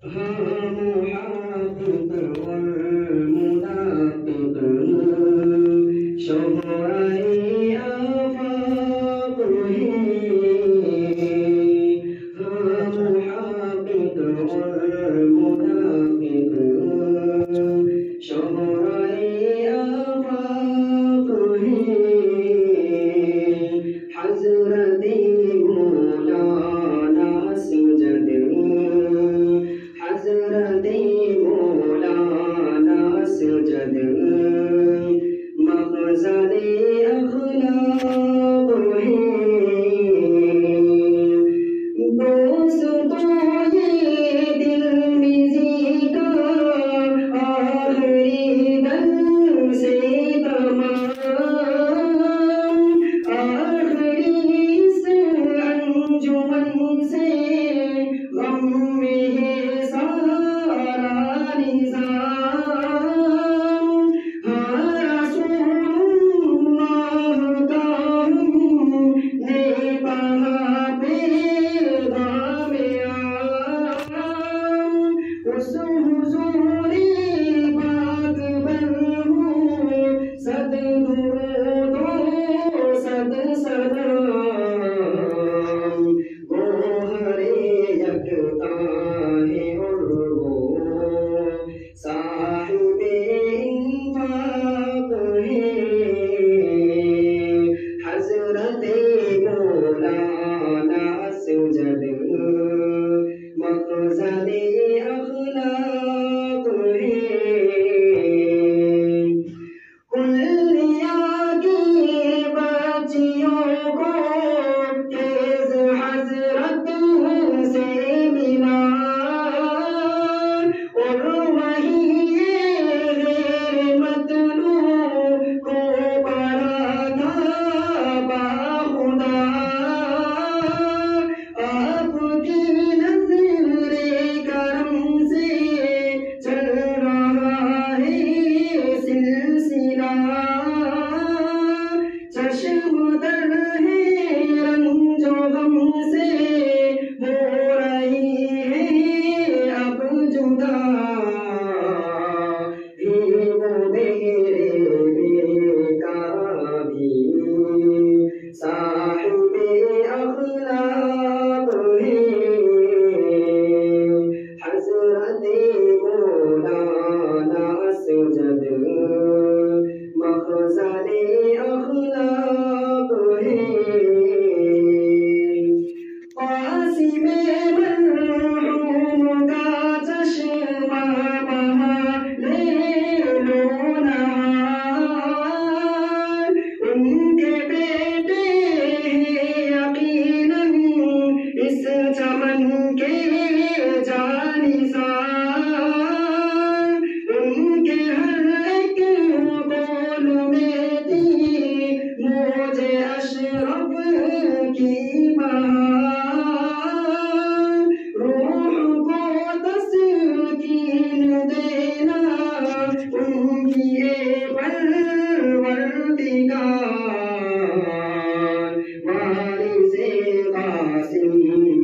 محقق والمنافق شهري آفاقه محقق والمنافق شهري آفاقه حضرتي مولانا سجد حضرتي مولانا سجد مقصدی اخلاق ہے دوستوں یہ دل مزی کا آخری دل سے تمام آخری اس انجمن سے غم میں ہے سارا نظام اس حضوری پاک پر ہوں صد درود و صد سلام گوہر یکتا ہے اور وہ صاحب انفاق ہے حضرت مولانا سجد مقصد اخلاق ہے کلیا کی بچیوں کو فیض حضرت سے ملا اور وہی غیر مطلوب کو پڑھا تھا باخدا آپ کی نظر کرم سے چل رہا ہے سلسلہ چشم تر ہے رنج و غم سے ہو رہی ہے اب جدا ہی وہ میرے بیکار بھی صاحب اخلاق ہے حضرت مولانا سجد مقصد اخلاق ہے قاسم مرحوم کا چشمہ بہا لیل و نہار ان کے بیٹے یقیناً اس چمن کے جانثار ان کے ہر ایک قول میں تھی موج اشرف کی بہار روح کو تسکین دینا ان کی پروردگار وارث قاسم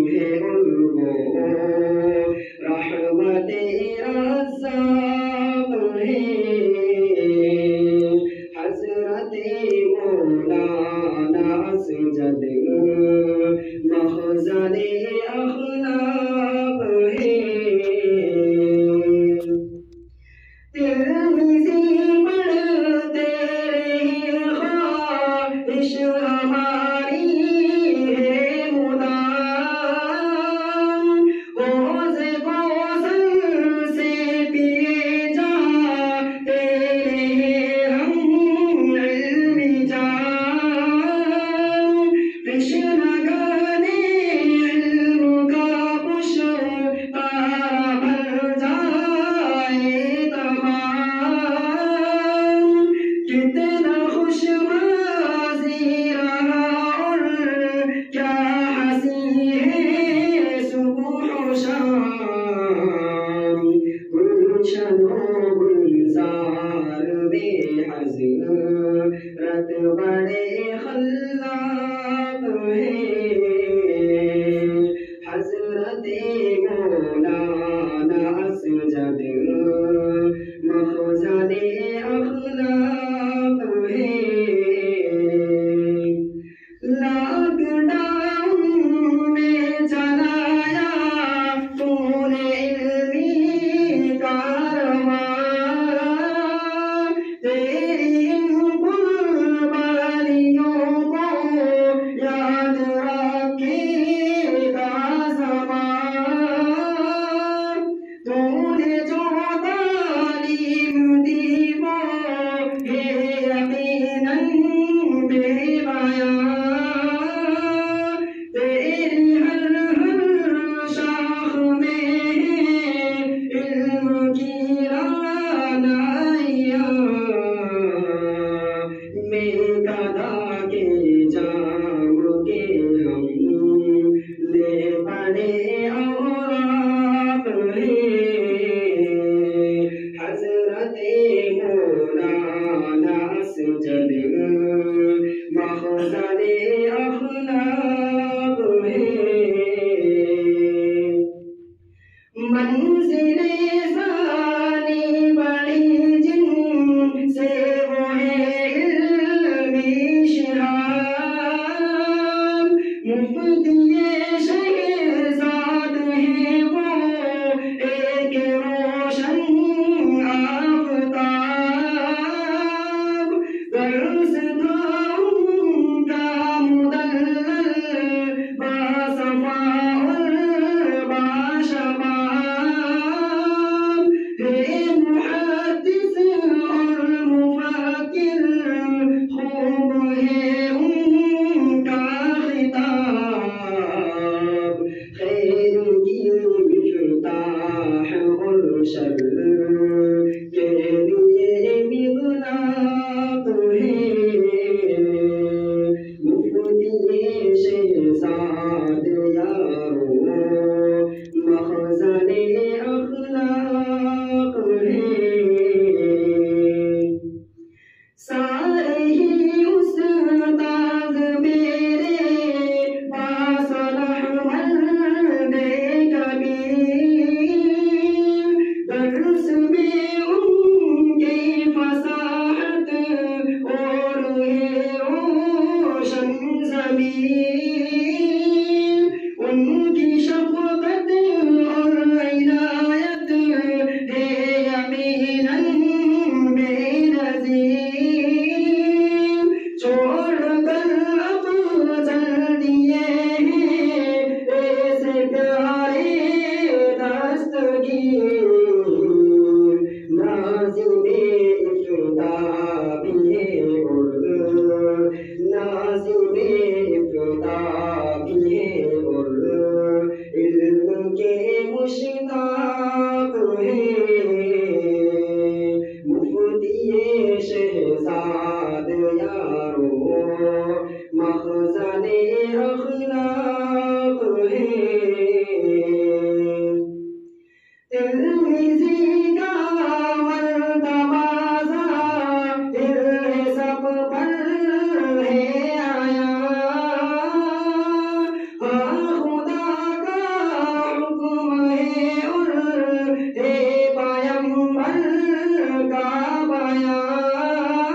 ہے ان کو رحمت رزاق ہے حضرت مولانا سجد مقصد اخلاق ہے ترمذی پڑھتے رہے خواہش ہماری ہے مدام حوض کوثر سے پیے جاتے رہے ہم علم جام تشنگان علم کا پشتارا بھر جائے تمام کتنا خوش مزی رہا اور کیا ہنسی ہے صبح و شام گلشن و گلزار بے حضرت بڑے خلاق ہیں حضرت مولانا منزل ثانی بڑی جن سے وہ ہے علمی شہاب مفتی شہزاد ہیں وہ ایک روشن آفتاب درس تھا ان کا مدلل باصفاء باشباب ہے محدث اور مفکر خوب ہے ان کا خطاب خیر کی مفتاح اور شر کے لیے مغلاق ہے مفتی شہزاد یارو مخزن اخلاق ہے سارے ہی استاد میرے باصلح مرد کبیر درس میں ان کی فصاحت اور ہے روشن ضمیر ان کی شفقت اور عنایت ہے یقیناً بے نظیر چھوڑ کر اب چل دیے ہیں ایسے پیارے دستگیر ناظم افتتاح بھی ہے اور ناظم افتتاح بھی ہے اور علم کے مشتاق ہیں مفتی شہزاد یارو مخزن اخلاق ہے ترمذی کا مرتبہ ظاہر ہے سب پر ہے آیا ہاں خدا کا حکم ہے اور ہے پیغمبر کا بیان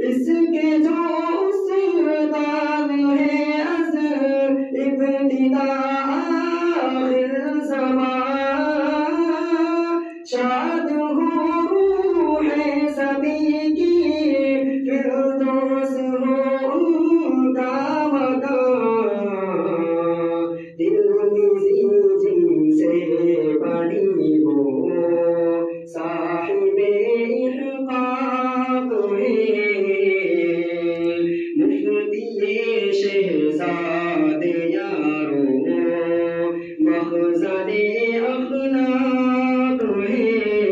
اس کے جو استاد ہے از ابتدا آخر زمان شاد ہو روح سبھی کی فردوس ہو ان کا مکان ترمذی جن سے بڑی ہو صاحب احقاق ہے مفتی شہزاد یارو مخزن اخلاق ہے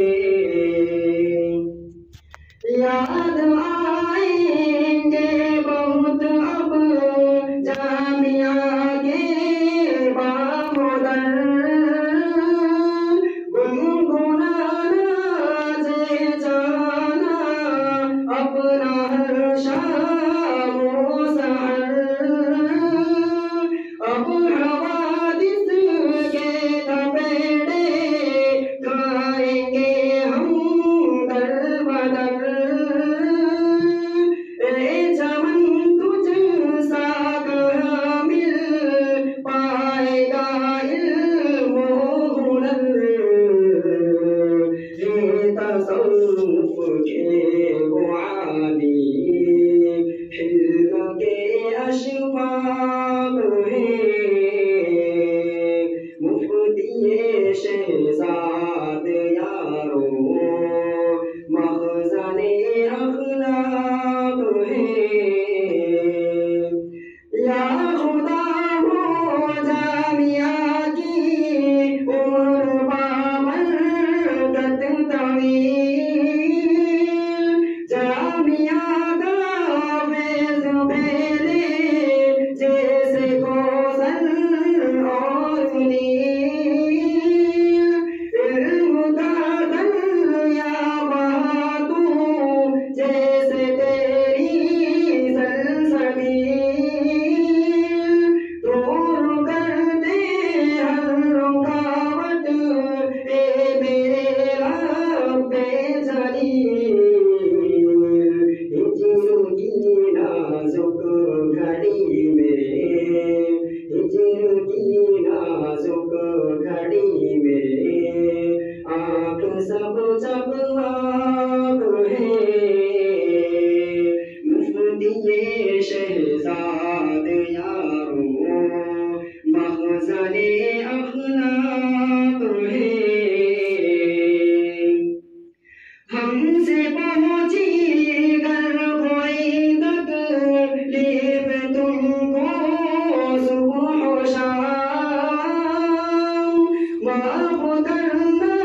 محمد